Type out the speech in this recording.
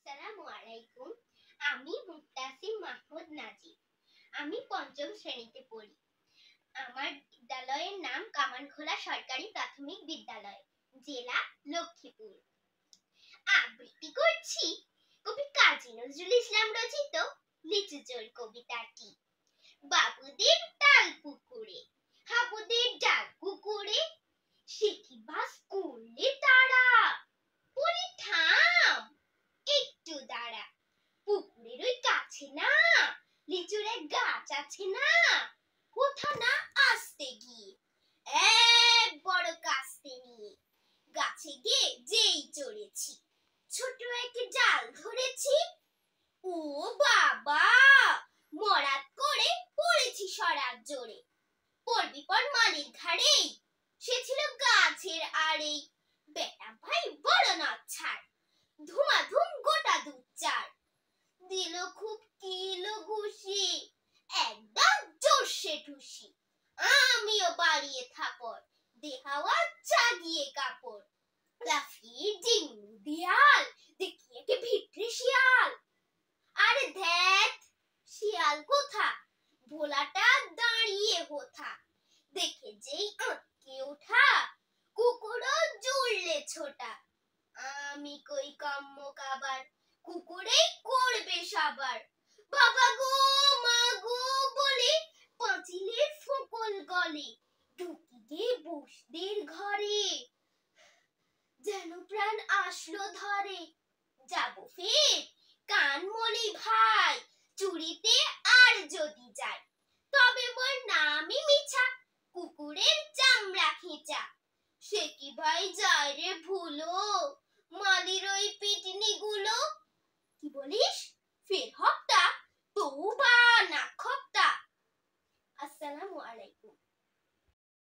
আসসালামু আলাইকুম। আমি মুত্তাসিম মাহমুদ নাজিব। আমি পঞ্চম শ্রেণীতে পড়ি। আমার বিদ্যালয়ের নাম কামানখোলা সরকারি প্রাথমিক বিদ্যালয়, জেলা লক্ষ্মীপুর। আবৃত্তি করছি কবি কাজী নজরুল ইসলাম রচিত লিচু চোর কবিতাটি। বাবুদের তাল পুকুরে, হাবুদের ডাক কুকুরে, সে কি বাস করলে তারা, বলি থাম একটু দাঁড়া। পুকুরের ওই কাছে না লিচুর এক গাছ আছে না, কোথা না আসতে গিয়ে এক বড় কাস্তে নিয়ে গাছে গিয়ে যেই চড়েছি, ছোট এক ডাল ধরেছি। ও বাবা, মরাত করে পড়েছি সরাত জোরে, পড়বি পর মালির ঘাড়েই, সে ছিল গাছের আড়েই। বেটা ভাই বড় নচ্ছার, ধুমাধুম গোটা দুধ চার, দিল খুব কিলো ঘুষি, একদম জোরসে ঠুসি। আমিও বাড়িয়ে থাপড়, দেহাওয়া জাগিয়ে কাপড়, লাফিয়ে ডিঙ্গু দিয়াল, দেখিয়ে কে ভিটরে শিয়াল। আরে ধ্যাত, শিয়াল কোথা, ভোলাটা দাঁড়িয়ে হোথা, দেখে যেই আঁতকে ওঠা, কুকুরও জুড়লে ছোটা। আমি কই কাম্য কাবার, কুকুরেই করবে সাবার। বাবা গো মা গো বলে পাঁচিলের ফোকল গলে, ঢুকি গে বসদের ঘরে, যেন প্রাণ আসলো ধরে। যাব ফের কান মলি ভাই, চুরিতে আর যদি যাই, তবে মোর নামই মিছা, কুকুরের চামড়া খেঁচা। সে কি ভাই যায় রে ভুলো, মালির ওই পিটনি গুলো। কি বলিস, ফের হপ্তা, তৌবা না খপ্তা। আসসালামু আলাইকুম।